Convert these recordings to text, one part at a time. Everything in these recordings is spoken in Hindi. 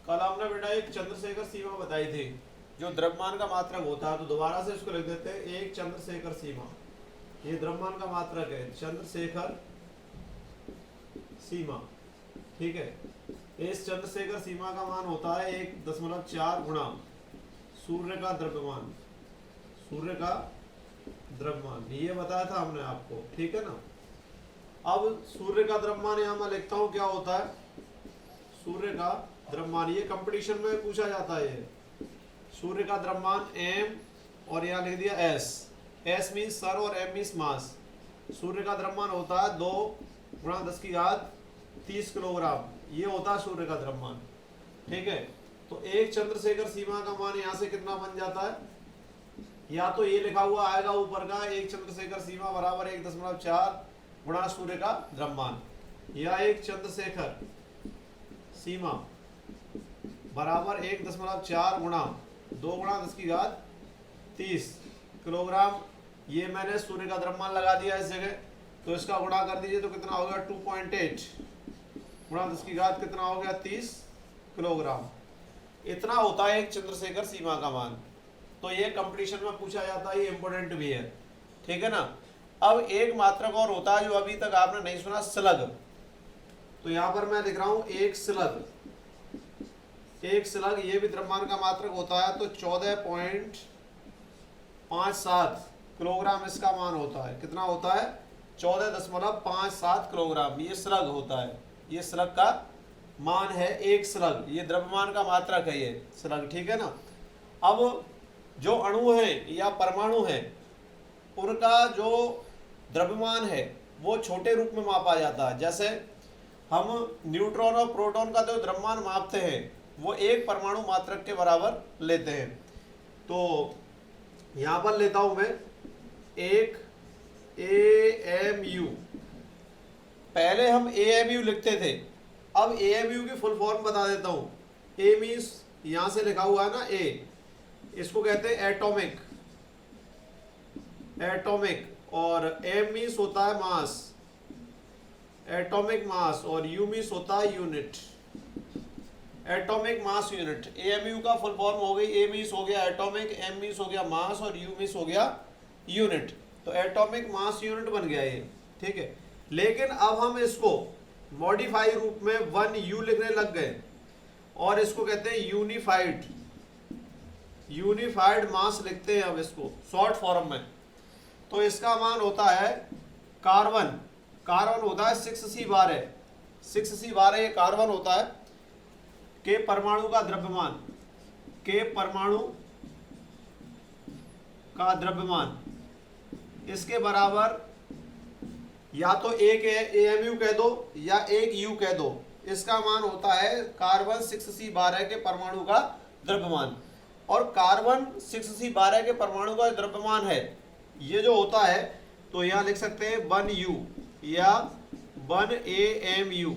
कल हमने बेटा एक चंद्रशेखर सीमा बताई थी जो द्रव्यमान का मात्रक होता है, तो दोबारा से इसको लिख देते हैं। एक चंद्रशेखर सीमा, ये द्रव्यमान का मात्रक है, चंद्रशेखर सीमा। ठीक है, इस चंद्रशेखर सीमा का मान होता है 1.4 गुणा सूर्य का द्रव्यमान। सूर्य का द्रव्यमान ये बताया था हमने आपको, ठीक है ना। अब सूर्य का द्रव्यमान यहां मैं लिखता हूं क्या होता है। सूर्य का द्रव्यमान ये कंपटीशन में पूछा जाता है। सूर्य का द्रव्यमान m और यहाँ लिख दिया s। s मीन्स सर और m मीन्स मास। सूर्य का द्रव्यमान होता है 2 गुणा 10⁻30 किलोग्राम। ये होता है सूर्य का द्रव्यमान। ठीक है, तो एक चंद्रशेखर सीमा का मान यहाँ से कितना बन जाता है, या तो ये लिखा हुआ आएगा ऊपर का, एक चंद्रशेखर सीमा बराबर 1.4 गुणा सूर्य का द्रव्यमान, या एक चंद्रशेखर सीमा बराबर 1.4 गुणा 2 गुणा 10⁻30 किलोग्राम। ये मैंने सूर्य का द्रव्यमान लगा दिया इस जगह, तो इसका गुणा कर दीजिए तो कितना हो गया 2.8 गुणा 10⁻30 कितना हो गया 30 किलोग्राम। इतना होता है एक चंद्रशेखर सीमा का मान। तो ये कंपटीशन में पूछा जाता है, ये इंपोर्टेंट भी है। ठीक है ना। अब एक मात्रक और होता है जो अभी तक आपने नहीं सुना, स्लग। तो यहां पर मैं लिख रहा हूं एक स्लग। एक स्लग ये भी द्रव्यमान का मात्रक होता है, तो 14.57 किलोग्राम इसका मान होता है। कितना होता है 14.57 किलोग्राम ये स्लग होता है। ये स्लग का मान है एक स्लग, ये द्रव्यमान का मात्रक है ये स्लग। ठीक है ना। अब जो अणु है या परमाणु है उनका जो द्रव्यमान है वो छोटे रूप में मापा जाता है। जैसे हम न्यूट्रॉन और प्रोटॉन का जो द्रव्यमान मापते हैं वो एक परमाणु मात्रक के बराबर लेते हैं। तो यहां पर लेता हूं मैं एक AMU। पहले हम AMU लिखते थे, अब AMU की फुल फॉर्म बता देता हूं। A मीन्स यहां से लिखा हुआ है ना A, इसको कहते हैं एटॉमिक। एटॉमिक और M मीन्स होता है मास, एटॉमिक मास, और U मीन्स होता है unit, atomic mass unit. AMU का फुल फॉर्म हो गई, A मीन्स हो गया एटॉमिक, M मीन्स हो गया मास और U मीन्स हो गया यूनिट। तो एटॉमिक मास यूनिट बन गया ये। ठीक है, लेकिन अब हम इसको मॉडिफाई रूप में 1U लिखने लग गए और इसको कहते हैं यूनिफाइड। यूनिफाइड मास लिखते हैं अब इसको शॉर्ट फॉर्म में। तो इसका मान होता है कार्बन। कार्बन होता है 6C12। 6C12 ये कार्बन होता है के परमाणु का द्रव्यमान, के परमाणु का द्रव्यमान इसके बराबर या तो एक AMU कह दो या एक U कह दो। इसका मान होता है कार्बन 6C12 के परमाणु का द्रव्यमान। और कार्बन 6C12 के परमाणु का द्रव्यमान है ये जो होता है, तो यहां लिख सकते हैं 1U या 1AMU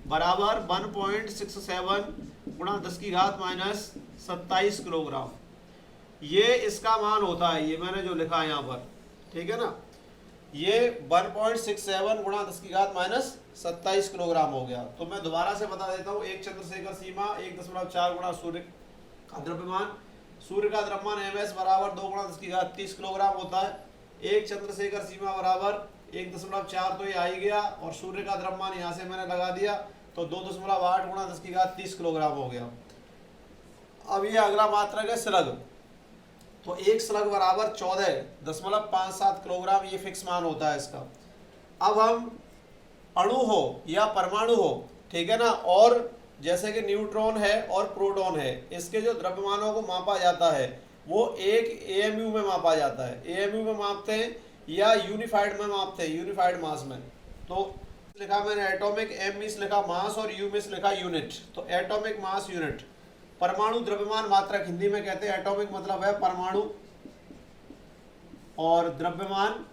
बराबर 1.67 गुणा 10⁻⁻27 किलोग्राम। ये इसका मान होता है, ये मैंने जो लिखा है यहाँ पर। ठीक है ना, ये 1.67 गुणा 10⁻⁻27 किलोग्राम हो गया। तो मैं दोबारा से बता देता हूँ। एक चंद्रशेखर सीमा 1.4 गुणा सूर्य का द्रव्यमान। सूर्य का द्रव्यमान MS बराबर 2 गुणा 10⁻30 किलोग्राम होता है। एक चंद्रशेखर सीमा बराबर 1.4 तो ये आ ही गया, और सूर्य का द्रव्यमान यहाँ से मैंने लगा दिया, तो 2.8 गुणा 10⁻30 किलोग्राम हो गया। अब ये अगला मात्रक है स्लग। तो एक स्लग बराबर 14.57 किलोग्राम, ये फिक्स मान होता है इसका। अब हम अणु हो या परमाणु हो, ठीक है ना, और जैसे कि न्यूट्रॉन है और प्रोटॉन है, इसके जो द्रव्यमानों को मापा जाता है वो एक AMU में मापा जाता है। AMU में मापते हैं या यूनिफाइड में मापते हैं, यूनिफाइड मास में। तो लिखा मैंने एटॉमिक, M मीन्स लिखा मास और U मीन्स लिखा यूनिट। तो एटॉमिक मास यूनिट। परमाणु द्रव्यमान मात्रक हिंदी में कहते हैं। एटॉमिक मतलब है परमाणु, और द्रव्यमान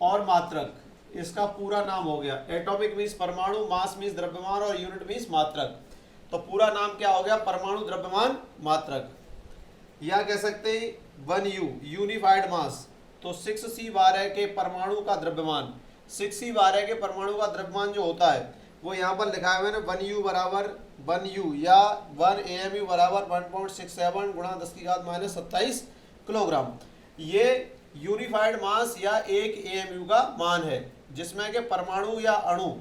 और मात्रक इसका पूरा नाम हो गया। एटॉमिक मीन्स परमाणु, मास मीन्स द्रव्यमान और यूनिट मीन्स मात्रक। तो पूरा नाम क्या हो गया, परमाणु द्रव्यमान मात्रक। या कह सकते हैं 1U यूनिफाइड मास। तो 6C12 के परमाणु का द्रव्यमान, 6C12 के परमाणु का द्रव्यमान जो होता है वो यहाँ पर लिखा है मैंने 1U बराबर 1U या 1 AMU बराबर 1.67 गुणा 10⁻27 किलोग्राम। ये यूनिफाइड मास या एक AMU का मान है, जिसमें के परमाणु या अणु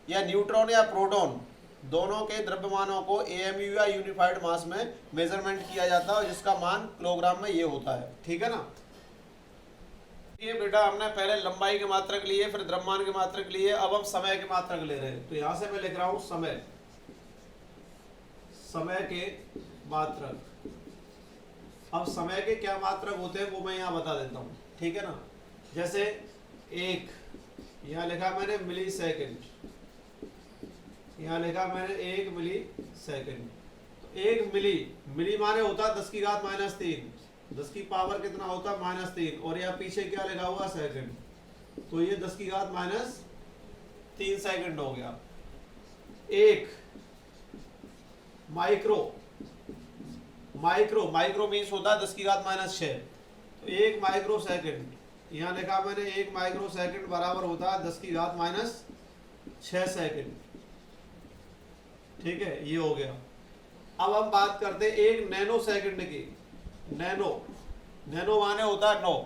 या न्यूट्रॉन या प्रोटॉन दोनों के द्रव्यमानों को AMU या यूनिफाइड मास में मेजरमेंट किया जाता है, जिसका मान किलोग्राम में ये होता है। ठीक है ना। ये बेटा हमने पहले लंबाई के मात्रक लिए, फिर द्रव्यमान के मात्रक लिए, अब हम समय के मात्रक ले रहे हैं। तो यहां से मैं लिख रहा हूं समय के मात्रक। अब समय के क्या मात्रक होते हैं वो मैं यहाँ बता देता हूँ। ठीक है ना। जैसे एक, यहाँ लिखा मैंने मिली सेकेंड, यहाँ लिखा मैंने 1 मिली सेकेंड। तो 1 मिली माने होता है 10⁻³ 10 की पावर कितना होता है -3, और यहाँ पीछे क्या लिखा हुआ सेकंड, तो ये 10⁻³ सेकंड हो गया। एक माइक्रो मीन्स होता है 10⁻⁶, तो 1 माइक्रो सेकंड, यहाँ लिखा मैंने 1 माइक्रो सेकंड बराबर होता है 10⁻⁶ सेकंड। ठीक है, ये हो गया। अब हम बात करते हैं 1 नैनो सेकंड की। नैनो माने होता है 9,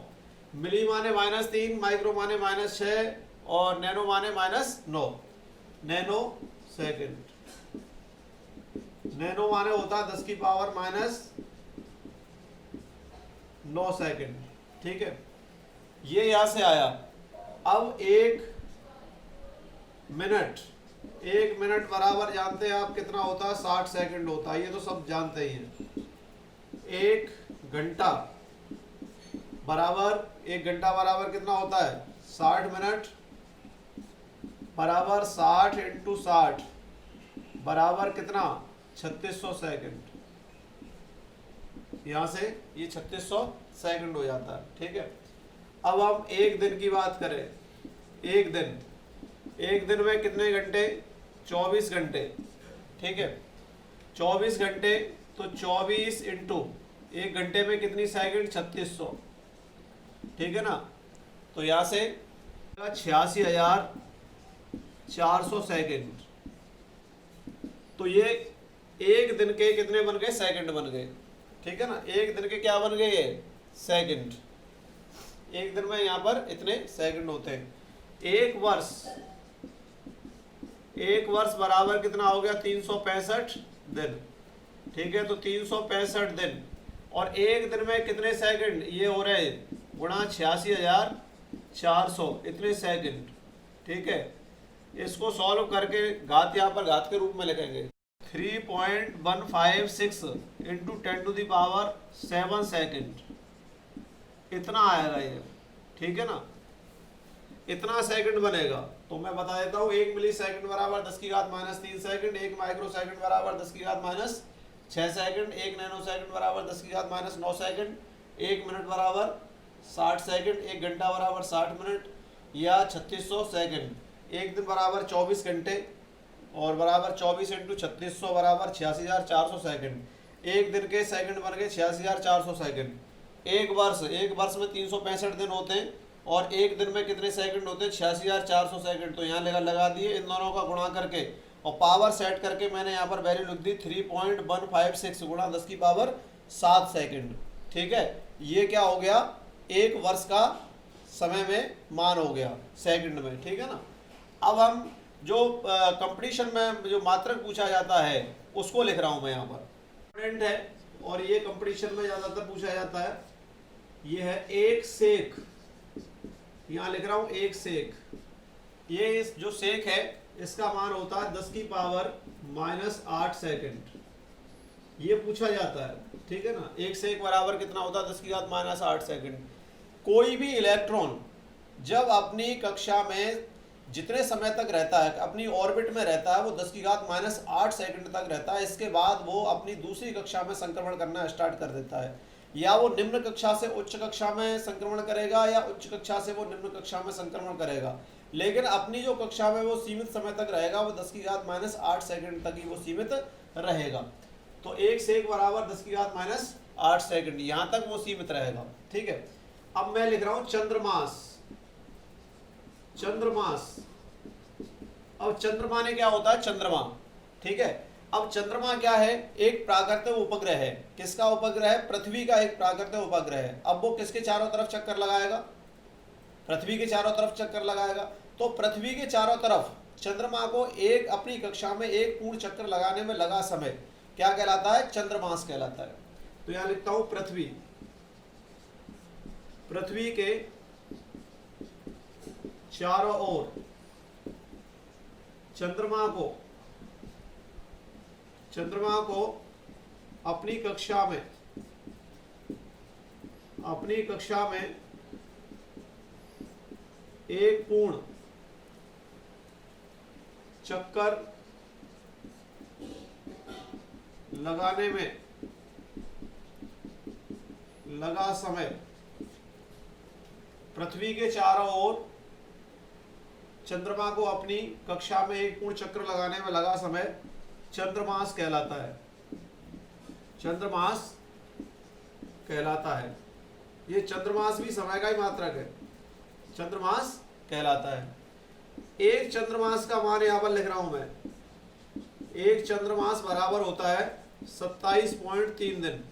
मिली माने -3, माइक्रो माने -6 और नैनो माने -9। नैनो सेकंड, नैनो माने होता है 10 की पावर -9 सेकंड। ठीक है, ये यहां से आया। अब 1 मिनट बराबर जानते हैं आप कितना होता है, 60 सेकंड होता है, ये तो सब जानते ही हैं। 1 घंटा बराबर कितना होता है, 60 मिनट बराबर 60 × 60 बराबर कितना, 3600 सेकंड। यहां से ये 3600 सेकंड हो जाता है। ठीक है, अब हम एक दिन की बात करें। एक दिन में कितने घंटे, 24 घंटे। ठीक है, 24 घंटे, तो 24 × 1 घंटे में कितनी सेकंड, 3600। ठीक है ना। तो यहां से 86,400 सेकंड। तो ये एक दिन के कितने बन गए, सेकंड बन गए। ठीक है ना, एक दिन के क्या बन गए, ये सेकंड। एक दिन में यहाँ पर इतने सेकंड होते हैं। एक वर्ष बराबर कितना हो गया, 365 दिन। ठीक है, तो 365 दिन और एक दिन में कितने सेकंड, ये हो रहे हैं गुणा 86,400 इतने सेकंड। ठीक है, इसको सॉल्व करके घात यहाँ पर घात के रूप में लिखेंगे। 3.156 × 10⁻7 सेकंड, इतना आएगा ये। ठीक है ना, इतना सेकंड बनेगा। तो मैं बता देता हूँ, 1 मिली सेकंड बराबर 10⁻³ सेकंड, 1 माइक्रो सेकंड बराबर 10⁻⁶ सेकंड, 1 नैनो सेकंड बराबर 10⁻�9 सेकंड, 1 मिनट बराबर 60 सेकंड, 1 घंटा बराबर 60 मिनट या 3600 सेकंड, एक दिन बराबर 24 घंटे और बराबर 24 × 3600 बराबर 86,400 सेकंड। एक दिन के सेकंड बन गए 86,400 सेकंड। एक वर्ष में 365 दिन होते हैं और एक दिन में कितने सेकंड होते हैं, 86,400 सेकंड। तो यहाँ लगा दिए, इन दोनों का गुणा करके और पावर सेट करके मैंने यहाँ पर वैल्यू लिख दी 3.156 गुणा 10⁻7 सेकंड। ठीक है, ये क्या हो गया, एक वर्ष का समय में मान हो गया सेकंड में। ठीक है ना। अब हम जो कंपटीशन में जो मात्रक पूछा जाता है उसको लिख रहा हूं मैं यहाँ पर है, और ये कंपटीशन में ज्यादातर पूछा जाता है। ये है एक सेक, यहाँ लिख रहा हूं एक सेक। ये इस जो सेक है इसका मान होता है 10 की पावर -8 सेकंड, ये पूछा जाता है। ठीक है ना, एक सेक बराबर कितना होता है, 10 की घात -8 सेकंड। कोई भी इलेक्ट्रॉन जब अपनी कक्षा में जितने समय तक रहता है, अपनी ऑर्बिट में रहता है, वो 10 की घात -8 सेकंड तक रहता है। इसके बाद वो अपनी दूसरी कक्षा में संक्रमण करना स्टार्ट कर देता है। या वो निम्न कक्षा से उच्च कक्षा में संक्रमण करेगा या उच्च कक्षा से वो निम्न कक्षा में संक्रमण करेगा, लेकिन अपनी जो कक्षा में वो सीमित समय तक रहेगा, वो 10 की घात -8 सेकंड तक ही वो सीमित रहेगा। तो एक सेक बराबर 10 की घात -8 सेकंड, यहाँ तक वो सीमित रहेगा। ठीक है, अब मैं लिख रहा हूं चंद्रमास। अब चंद्रमा ने क्या होता है, चंद्रमा, ठीक है। अब चंद्रमा क्या है, एक प्राकृतिक उपग्रह है। किसका उपग्रह है, पृथ्वी का एक प्राकृतिक उपग्रह है। अब वो किसके चारों तरफ चक्कर लगाएगा, पृथ्वी के चारों तरफ चक्कर लगाएगा। तो पृथ्वी के चारों तरफ चंद्रमा को एक अपनी कक्षा में एक पूर्ण चक्कर लगाने में लगा समय क्या कहलाता है, चंद्रमास कहलाता है। तो यहां लिखता हूं पृथ्वी, पृथ्वी के चारों ओर चंद्रमा को अपनी कक्षा में एक पूर्ण चक्कर लगाने में लगा समय, पृथ्वी के चारों ओर चंद्रमा को अपनी कक्षा में एक पूर्ण चक्र लगाने में लगा समय चंद्रमास कहलाता है, चंद्रमास कहलाता है। ये चंद्रमास भी समय का ही मात्रक है, चंद्रमास कहलाता है। एक चंद्रमास का मान यहां पर लिख रहा हूं मैं, एक चंद्रमास बराबर होता है 27.3 दिन।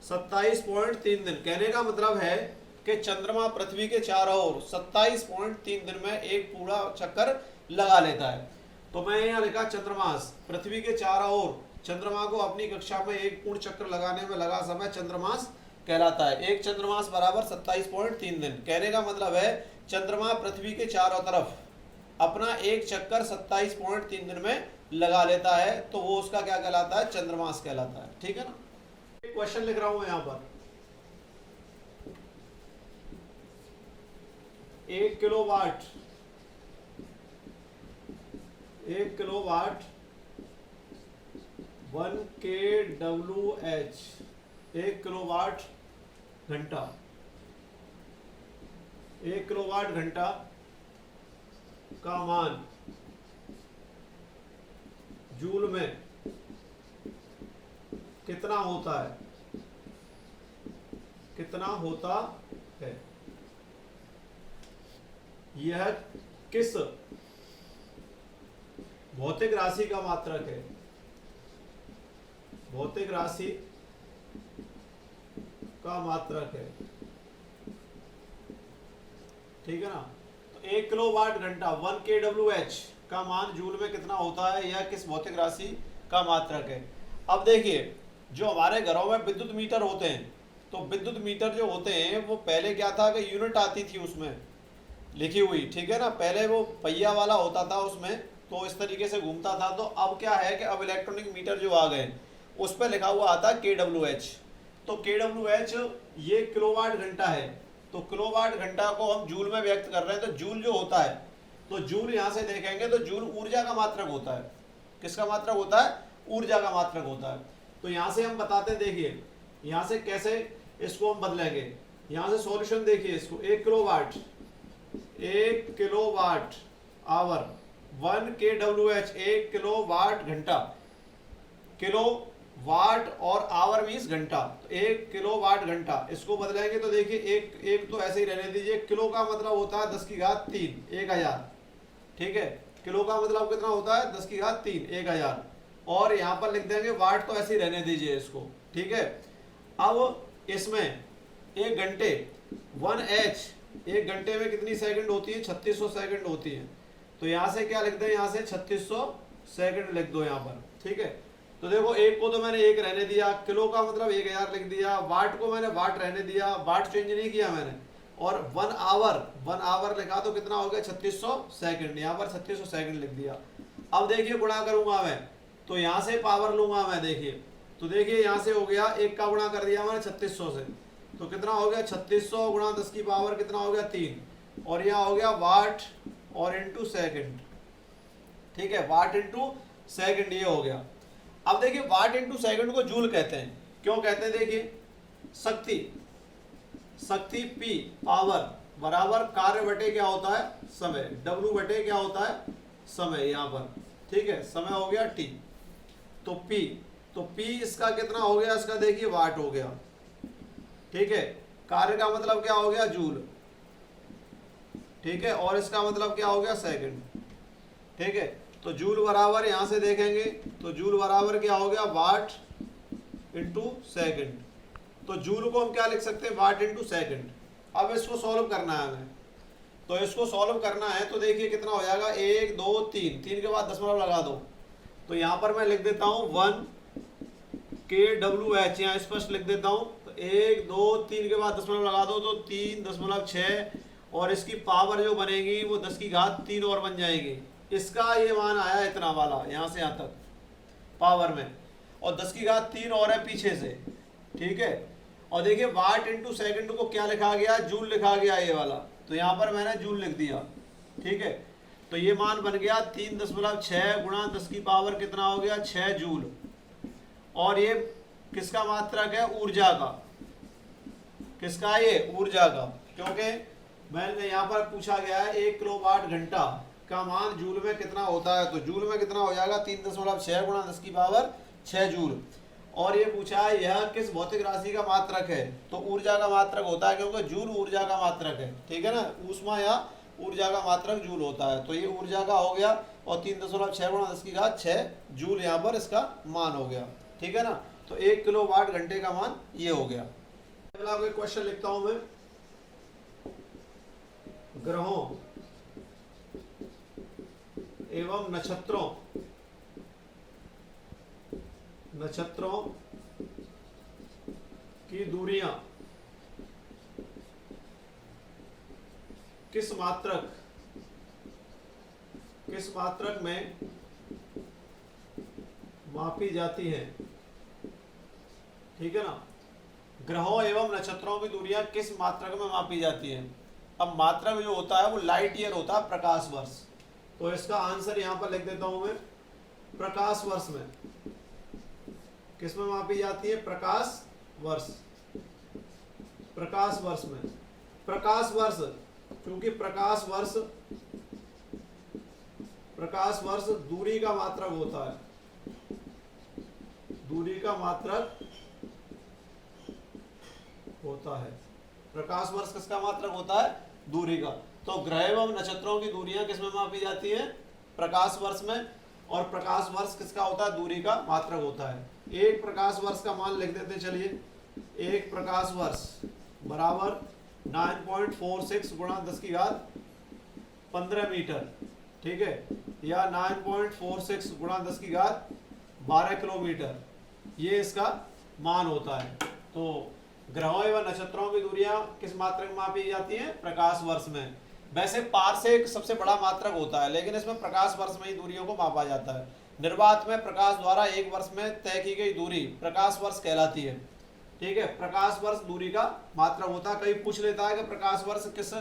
27.3 दिन कहने का मतलब है कि चंद्रमा पृथ्वी के चारों ओर 27.3 दिन में एक पूरा चक्कर लगा लेता है। तो मैं यहाँ लिखा चंद्रमास, पृथ्वी के चारों ओर चंद्रमा को अपनी कक्षा में एक पूर्ण चक्कर लगाने में लगा समय चंद्रमास कहलाता है। एक चंद्रमास बराबर 27.3 दिन। कहने का मतलब है चंद्रमा पृथ्वी के चारों तरफ अपना एक चक्कर 27.3 दिन में लगा लेता है, तो वो उसका क्या कहलाता है, चंद्रमास कहलाता है। ठीक है ना। एक क्वेश्चन लिख रहा हूं यहां पर, 1 किलोवाट 1 kWh 1 किलोवाट घंटा, 1 किलोवाट घंटा का मान जूल में कितना होता है, कितना होता है। यह किस भौतिक राशि का मात्रक है, भौतिक राशि का मात्रक है। ठीक है ना। तो 1 किलोवाट घंटा 1 kWh का मान जूल में कितना होता है, यह किस भौतिक राशि का मात्रक है। अब देखिए, जो हमारे घरों में विद्युत मीटर होते हैं, तो विद्युत मीटर जो होते हैं वो पहले क्या था कि यूनिट आती थी उसमें लिखी हुई, ठीक है ना। पहले वो पहिया वाला होता था उसमें, तो इस तरीके से घूमता था। तो अब क्या है कि अब इलेक्ट्रॉनिक मीटर जो आ गए उस पर लिखा हुआ आता है kWh। तो kWh ये किलोवाट घंटा है, तो किलोवाट घंटा को हम जूल में व्यक्त कर रहे हैं। तो जूल जो होता है, तो जूल यहां से देखेंगे तो जूल ऊर्जा का मात्रक होता है। किसका मात्रक होता है, ऊर्जा का मात्रक होता है। तो यहां से हम बताते हैं, देखिए यहां से कैसे इसको हम बदलेंगे। यहां से सॉल्यूशन देखिए इसको, 1 किलोवाट आवर 1 kWh 1 किलोवाट घंटा, किलो वाट और आवर मीन्स घंटा, तो 1 किलोवाट घंटा। इसको बदलेंगे तो देखिए एक तो ऐसे ही रहने दीजिए। किलो का मतलब होता है 10 की घात 3 1000, ठीक है। किलो का मतलब कितना होता है 10 की घात 3 1000। और यहाँ पर लिख देंगे वाट, तो ऐसे ही रहने दीजिए इसको, ठीक है। अब इसमें एक घंटे 1h, एक घंटे में कितनी सेकंड होती है, 3600 सेकंड होती है। तो यहाँ से क्या लिख दें, यहाँ से 3600 सेकंड लिख दो यहाँ पर, ठीक है। तो देखो एक को तो मैंने 1 रहने दिया, किलो का मतलब 1000 लिख दिया, वाट को मैंने वाट रहने दिया, वाट चेंज नहीं किया मैंने। और 1 आवर लिखा तो कितना हो गया 3600 सेकंड, यहाँ पर 3600 सेकंड लिख दिया। अब देखिए गुणा करूंगा मैं, तो यहाँ से पावर लूंगा मैं, देखिए तो देखिए यहाँ से हो गया 1 का गुणा कर दिया मैंने 3600 से, तो कितना हो गया 3600 गुणा 10 की पावर कितना हो गया 3, और यहाँ हो गया वाट और इंटू सेकंड, ठीक है। वाट इंटू सेकंड ये हो गया। अब देखिए वाट इंटू सेकंड को जूल कहते हैं। क्यों कहते हैं, देखिए शक्ति P पावर बराबर कार्य बटे क्या होता है, समय, W बटे क्या होता है, समय यहाँ पर, ठीक है। समय हो गया T, तो P इसका कितना हो गया, इसका देखिए वाट हो गया, ठीक है। कार्य का मतलब क्या हो गया, जूल, ठीक है। और इसका मतलब क्या हो गया, सेकंड, ठीक है। तो जूल बराबर यहां से देखेंगे तो जूल बराबर क्या हो गया, वाट इंटू सेकेंड। तो जूल को हम क्या लिख सकते हैं, वाट इंटू सेकेंड। अब इसको सॉल्व करना है हमें, तो इसको सॉल्व करना है तो देखिए कितना हो जाएगा, 1 2 3, 3 के बाद दशमलव लगा दो। तो यहाँ पर मैं लिख देता हूँ 1 KWH, यहाँ स्पष्ट लिख देता हूँ। तो 1 2 3 के बाद दशमलव लगा दो तो 3.6, और इसकी पावर जो बनेगी वो 10 की घात 3 और बन जाएगी। इसका ये मान आया इतना वाला, यहाँ से यहाँ तक पावर में, और 10 की घात 3 और है पीछे से, ठीक है। और देखिए वाट इंटू सेकेंड को क्या लिखा गया, जूल लिखा गया ये वाला, तो यहाँ पर मैंने जूल लिख दिया, ठीक है। तो ये मान बन गया 3.6 गुणा 10 की पावर कितना हो गया, 6 जूल। और ये किसका मात्रक है, ऊर्जा का। किसका, ये ऊर्जा का, क्योंकि मैंने यहाँ पर पूछा गया है 1 किलोवाट घंटा का मान जूल में कितना होता है। तो जूल में कितना हो जाएगा, 3.6 गुणा 10 की पावर 6 जूल। और ये पूछा है यह किस भौतिक राशि का मात्रक है, तो ऊर्जा का मात्रक होता है, क्योंकि जूल ऊर्जा का मात्रक है, ठीक है ना। ऊष्मा या ऊर्जा का मात्रक जूल होता है। तो ये ऊर्जा का हो गया, और 3.6 गुणा 10 की घात 6 जूल यहाँ पर इसका मान हो गया, ठीक है ना। तो 1 किलोवाट घंटे का मान ये हो गया। आपको एक क्वेश्चन लिखता हूं मैं, ग्रहों एवं नक्षत्रों की दूरियां किस मात्रक में मापी जाती हैं, ठीक है ना। ग्रहों एवं नक्षत्रों की दूरियां किस मात्रक में मापी जाती हैं। अब मात्रक जो होता है वो लाइट ईयर होता है, प्रकाश वर्ष। तो इसका आंसर यहां पर लिख देता हूं मैं, प्रकाश वर्ष में। किस में मापी जाती है, प्रकाश वर्ष। प्रकाश वर्ष में, प्रकाश वर्ष, क्योंकि प्रकाश वर्ष दूरी का मात्रक होता है। दूरी का मात्रक होता है। प्रकाश वर्ष किसका मात्रक होता है, दूरी का। तो ग्रह एवं नक्षत्रों की दूरियां किसमें मापी जाती है, प्रकाश वर्ष में। और प्रकाश वर्ष किसका होता है, दूरी का मात्रक होता है। एक प्रकाश वर्ष का मान लिख देते हैं, चलिए। एक प्रकाश वर्ष बराबर 9.46 गुणा 10 की घात 15 मीटर, ठीक है, या 9.46 गुणा 10 की घात 12 किलोमीटर, ये इसका मान होता है। तो ग्रहों एवं नक्षत्रों की दूरियां किस मात्रक में मापी जाती हैं, प्रकाश वर्ष में। वैसे पारसेक सबसे बड़ा मात्रक होता है, लेकिन इसमें प्रकाश वर्ष में ही दूरियों को मापा जाता है। निर्वात में प्रकाश द्वारा एक वर्ष में तय की गई दूरी प्रकाश वर्ष कहलाती है, ठीक है। प्रकाश वर्ष दूरी का मात्रक होता है। कहीं पूछ लेता है कि प्रकाश वर्ष किस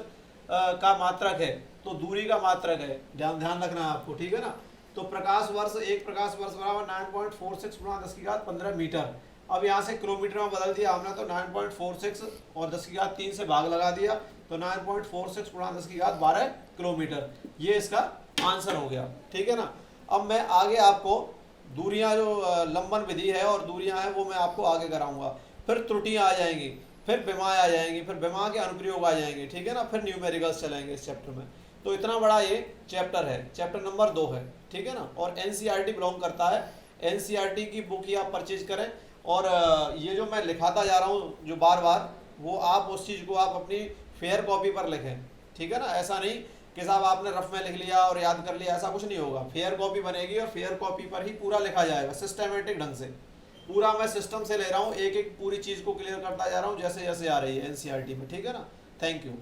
का मात्रक है, तो दूरी का मात्रक है, ध्यान रखना है आपको, ठीक है ना। तो प्रकाश वर्ष, एक प्रकाश वर्ष बराबर 9.46 गुणा 10 की घात 15 मीटर। अब यहाँ से किलोमीटर में बदल दिया हमने, तो 9.46 और 10 की घात 3 से भाग लगा दिया, तो 9.46 गुणा 10 की घात 12 किलोमीटर, ये इसका आंसर हो गया, ठीक है ना। अब मैं आगे आपको दूरियां जो लंबन विधि है और दूरियां हैं वो मैं आपको आगे कराऊंगा। फिर त्रुटियां आ जाएंगी, फिर विमा आ जाएंगी, फिर विमा के अनुप्रयोग आ जाएंगे, ठीक है ना। फिर न्यूमेरिकल्स चलेंगे इस चैप्टर में। तो इतना बड़ा ये चैप्टर है, चैप्टर नंबर 2 है, ठीक है ना। और एनसीईआरटी बिलोंग करता है। एनसीईआरटी की बुक ही आप परचेज करें। और ये जो मैं लिखाता जा रहा हूँ जो बार बार, वो आप उस चीज़ को आप अपनी फेयर कॉपी पर लिखें, ठीक है ना। ऐसा नहीं कि साहब आपने रफ में लिख लिया और याद कर लिया, ऐसा कुछ नहीं होगा। फेयर कॉपी बनेगी और फेयर कॉपी पर ही पूरा लिखा जाएगा, सिस्टमेटिक ढंग से। पूरा मैं सिस्टम से ले रहा हूँ, एक एक पूरी चीज़ को क्लियर करता जा रहा हूँ जैसे जैसे आ रही है एनसीईआरटी में, ठीक है ना। Thank you.